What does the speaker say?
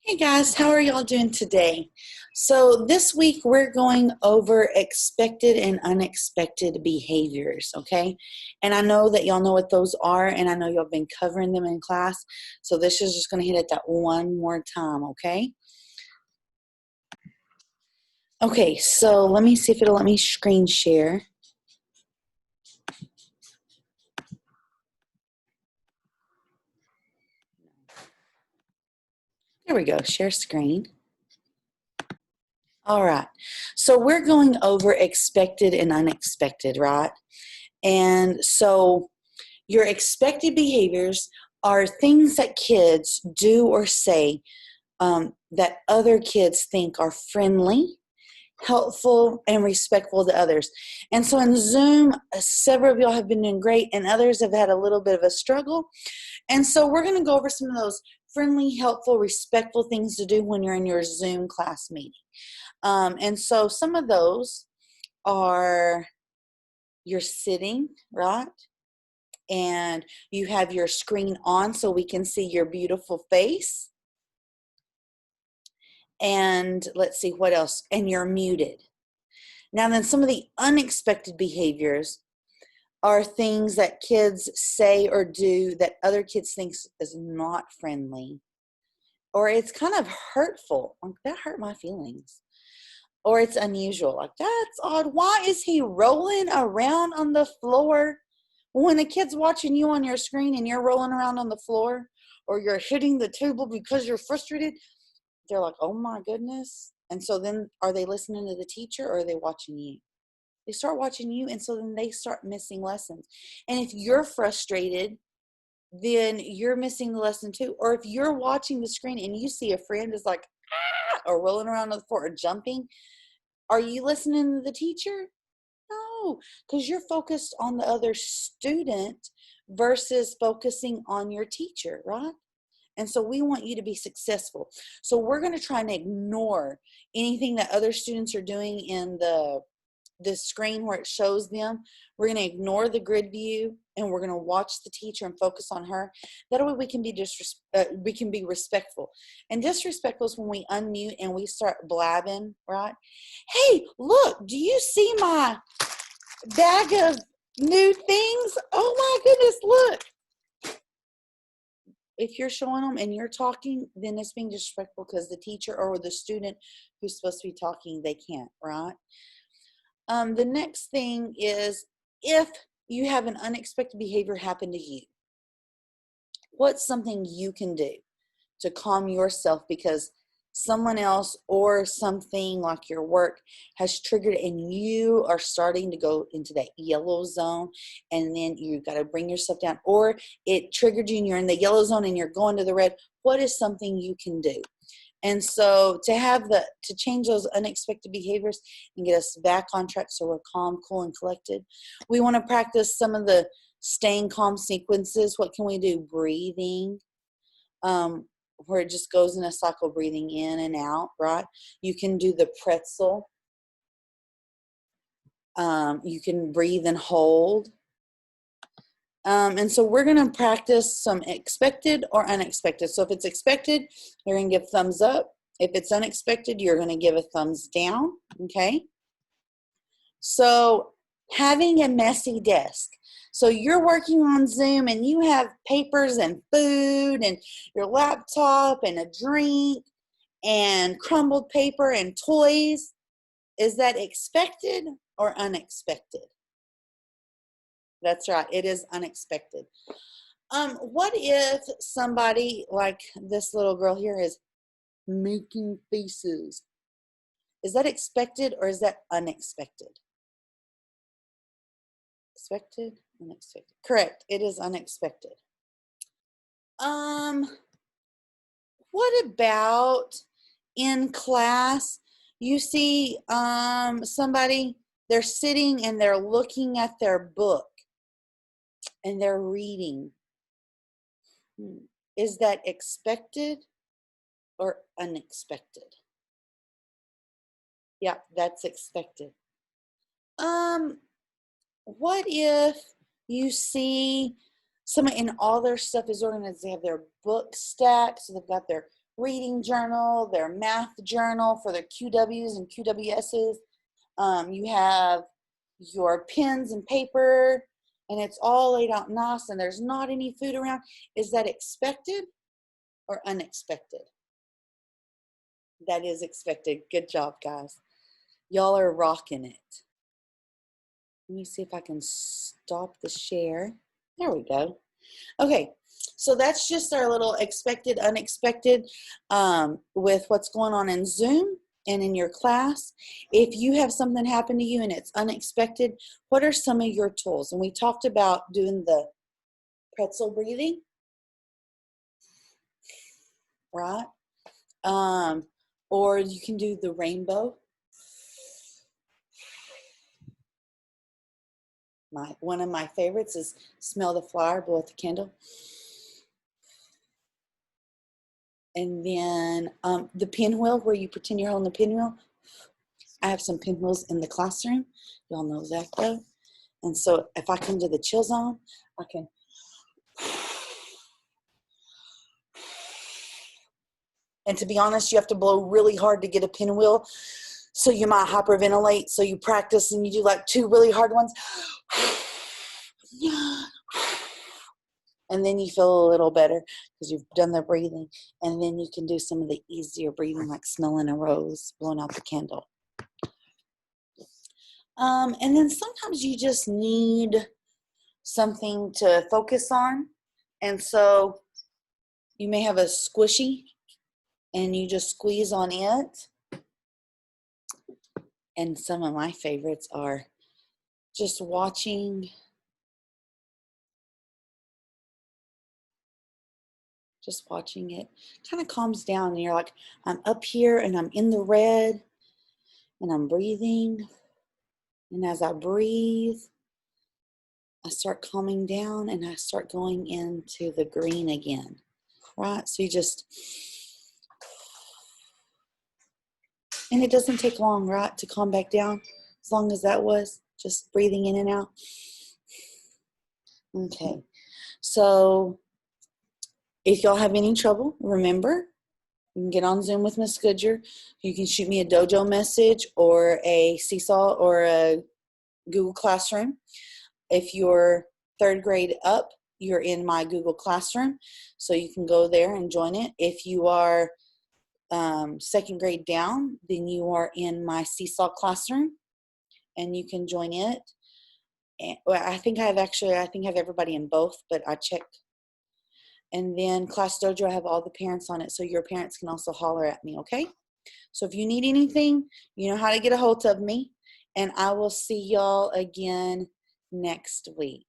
Hey guys, how are y'all doing today? So this week we're going over expected and unexpected behaviors, okay? And I know that y'all know what those are, and I know y'all been covering them in class. So this is just going to hit it that one more time, okay? Okay, so let me see if it'll let me screen share. There we go, share screen. All right, so we're going over expected and unexpected, right? And so your expected behaviors are things that kids do or say that other kids think are friendly, helpful, and respectful to others. And so in Zoom, several of y'all have been doing great, and others have had a little bit of a struggle. And so we're going to go over some of those friendly, helpful, respectful things to do when you're in your Zoom class meeting. And so some of those are you're sitting, right? And you have your screen on so we can see your beautiful face. And let's see what else. And you're muted. Now then, some of the unexpected behaviors are things that kids say or do that other kids think is not friendly, or it's kind of hurtful. Like, that hurt my feelings. Or it's unusual. Like, that's odd. Why is he rolling around on the floor? When a kid's watching you on your screen and you're rolling around on the floor, or you're hitting the table because you're frustrated, they're like, oh my goodness. And so then are they listening to the teacher, or are they watching you? They start watching you, and so then they start missing lessons. And if you're frustrated, then you're missing the lesson too. Or if you're watching the screen and you see a friend is like, ah, or rolling around on the floor or jumping, are you listening to the teacher? No, because you're focused on the other student versus focusing on your teacher, right? And so we want you to be successful. So we're going to try and ignore anything that other students are doing in the screen where it shows them. We're going to ignore the grid view, and we're going to watch the teacher and focus on her. That way we can be respectful. And disrespectful is when we unmute and we start blabbing, right? Hey, look, do you see my bag of new things? Oh my goodness, look. If you're showing them and you're talking, then it's being disrespectful because the teacher or the student who's supposed to be talking, they can't, right? The next thing is, if you have an unexpected behavior happen to you, what's something you can do to calm yourself because someone else or something like your work has triggered and you are starting to go into that yellow zone, and then you got to bring yourself down, or it triggered you and you're in the yellow zone and you're going to the red? What is something you can do? And so to change those unexpected behaviors and get us back on track so we're calm, cool, and collected, we want to practice some of the staying calm sequences. What can we do? Breathing, where it just goes in a cycle, breathing in and out, right? You can do the pretzel. You can breathe and hold. And so we're going to practice some expected or unexpected. So if it's expected, you're going to give thumbs up. If it's unexpected, you're going to give a thumbs down, okay? So having a messy desk. So you're working on Zoom and you have papers and food and your laptop and a drink and crumbled paper and toys. Is that expected or unexpected? That's right, it is unexpected. What if somebody like this little girl here is making faces? Is that expected or is that unexpected? Expected, unexpected. Correct, it is unexpected. What about in class? You see somebody, they're sitting and they're looking at their book and they're reading. Is that expected or unexpected? Yeah, that's expected. What if you see someone and all their stuff is organized? They have their book stacked, so they've got their reading journal, their math journal for their QWs and QWSs. You have your pens and paper, and it's all laid out nice, and there's not any food around. Is that expected or unexpected? That is expected. Good job, guys. Y'all are rocking it. Let me see if I can stop the share. There we go. Okay, so that's just our little expected, unexpected with what's going on in Zoom and in your class. If you have something happen to you and it's unexpected, what are some of your tools? And we talked about doing the pretzel breathing, right? Or you can do the rainbow. One of my favorites is smell the flower, blow out the candle. And then the pinwheel, where you pretend you're holding the pinwheel. I have some pinwheels in the classroom. Y'all know that though. And so if I come to the chill zone, I can. And to be honest, you have to blow really hard to get a pinwheel. So you might hyperventilate. So you practice and you do like 2 really hard ones. And then you feel a little better because you've done the breathing. And then you can do some of the easier breathing, like smelling a rose, blowing out the candle. And then sometimes you just need something to focus on. And so you may have a squishy and you just squeeze on it. And some of my favorites are just watching. Just watching it kind of calms down. And you're like, I'm up here and I'm in the red and I'm breathing. And as I breathe, I start calming down and I start going into the green again, right? So you just, and it doesn't take long, right, to calm back down, as long as that was just breathing in and out. Okay, so if y'all have any trouble, remember, you can get on Zoom with Miss Goodger. You can shoot me a Dojo message or a Seesaw or a Google Classroom. If you're 3rd grade up, you're in my Google Classroom, so you can go there and join it. If you are 2nd grade down, then you are in my Seesaw Classroom, and you can join it. And, well, I think I have everybody in both, but I checked. And then Class Dojo, I have all the parents on it, so your parents can also holler at me, okay? So if you need anything, you know how to get a hold of me, and I will see y'all again next week.